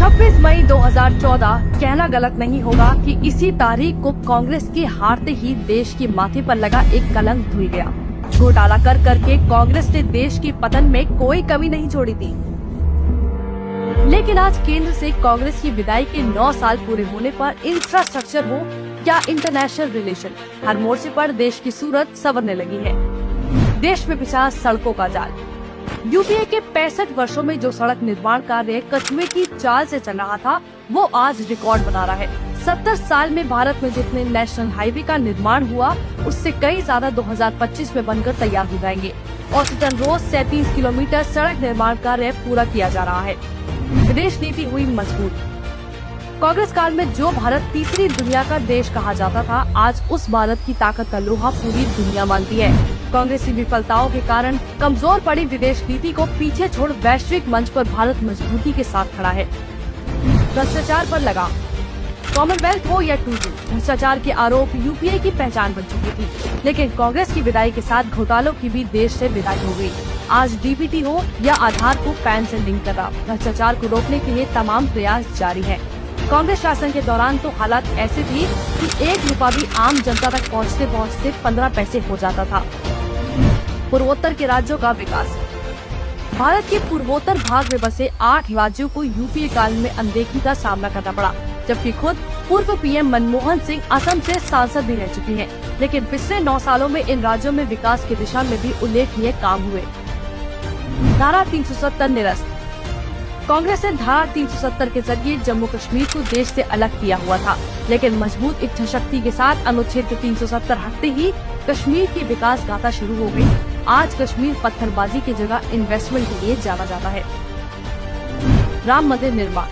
26 मई 2014 कहना गलत नहीं होगा कि इसी तारीख को कांग्रेस के हारते ही देश के माथे पर लगा एक कलंक धुल गया। घोटाला कर करके कांग्रेस ने देश के पतन में कोई कमी नहीं छोड़ी थी। लेकिन आज केंद्र से कांग्रेस की विदाई के 9 साल पूरे होने पर इंफ्रास्ट्रक्चर हो या इंटरनेशनल रिलेशन, हर मोर्चे पर देश की सूरत संवरने लगी है। देश में बिछा सड़कों का जाल। यूपीए के 65 वर्षों में जो सड़क निर्माण कार्य कछुए की चाल से चल रहा था, वो आज रिकॉर्ड बना रहा है। 70 साल में भारत में जितने नेशनल हाईवे का निर्माण हुआ, उससे कई ज्यादा 2025 में बनकर तैयार हो जाएंगे। औसतन रोज 37 किलोमीटर सड़क निर्माण कार्य पूरा किया जा रहा है। विदेश नीति हुई मजबूत। कांग्रेस काल में जो भारत तीसरी दुनिया का देश कहा जाता था, आज उस भारत की ताकत का लोहा पूरी दुनिया मानती है। कांग्रेस की विफलताओं के कारण कमजोर पड़ी विदेश नीति को पीछे छोड़ वैश्विक मंच पर भारत मजबूती के साथ खड़ा है। भ्रष्टाचार पर लगाम। कॉमनवेल्थ हो या टूटू, भ्रष्टाचार के आरोप यूपीए की पहचान बन चुकी थी। लेकिन कांग्रेस की विदाई के साथ घोटालों की भी देश से विदाई हो गई। आज डीबीटी हो या आधार को पैन से लिंक करना, भ्रष्टाचार को रोकने के लिए तमाम प्रयास जारी है। कांग्रेस शासन के दौरान तो हालात ऐसे थी कि 1 रुपया भी आम जनता तक पहुँचते पहुँचते 15 पैसे हो जाता था। पूर्वोत्तर के राज्यों का विकास। भारत के पूर्वोत्तर भाग में बसे 8 राज्यों को यूपीए काल में अनदेखी का सामना करना पड़ा, जबकि खुद पूर्व पीएम मनमोहन सिंह असम से सांसद भी रह चुकी हैं। लेकिन पिछले 9 सालों में इन राज्यों में विकास की दिशा में भी उल्लेखनीय काम हुए। धारा 370 निरस्त। कांग्रेस ने धारा 370 के जरिए जम्मू कश्मीर को देश से अलग किया हुआ था, लेकिन मजबूत इच्छा शक्ति के साथ अनुच्छेद 370 हटते ही कश्मीर की विकास गाथा शुरू हो गई। आज कश्मीर पत्थरबाजी की जगह इन्वेस्टमेंट के लिए जाना जाता है। राम मंदिर निर्माण।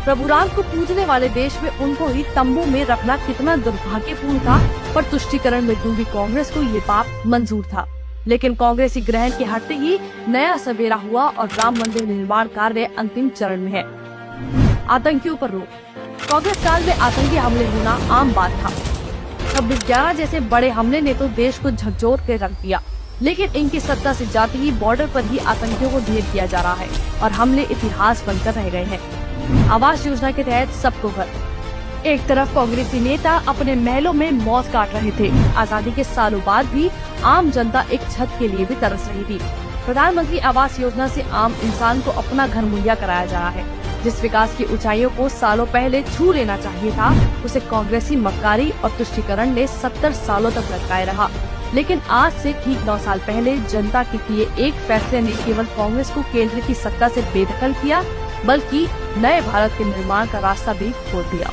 प्रभु राम को पूजने वाले देश में उनको ही तंबू में रखना कितना दुर्भाग्यपूर्ण था, पर तुष्टीकरण में डूबी कांग्रेस को ये पाप मंजूर था। लेकिन कांग्रेसी ग्रहण के हटते ही नया सवेरा हुआ और राम मंदिर निर्माण कार्य अंतिम चरण में है। आतंकियों पर रोक। कांग्रेस काल में आतंकी हमले होना आम बात था। 26/11 जैसे बड़े हमले ने तो देश को झकझोर के रख दिया, लेकिन इनकी सत्ता से जाते ही बॉर्डर पर ही आतंकियों को ढेर किया जा रहा है और हमले इतिहास बनकर रह गए हैं। आवास योजना के तहत सबको घर। एक तरफ कांग्रेसी नेता अपने महलों में मौज काट रहे थे, आजादी के सालों बाद भी आम जनता एक छत के लिए भी तरस रही थी। प्रधानमंत्री आवास योजना से आम इंसान को अपना घर मुहैया कराया जा रहा है। जिस विकास की ऊंचाइयों को सालों पहले छू लेना चाहिए था, उसे कांग्रेसी मक्कारी और तुष्टीकरण ने 70 सालों तक लटकाए रहा। लेकिन आज से ठीक 9 साल पहले जनता के किए एक फैसले ने केवल कांग्रेस को केंद्र की सत्ता से बेदखल किया, बल्कि नए भारत के निर्माण का रास्ता भी खोल दिया।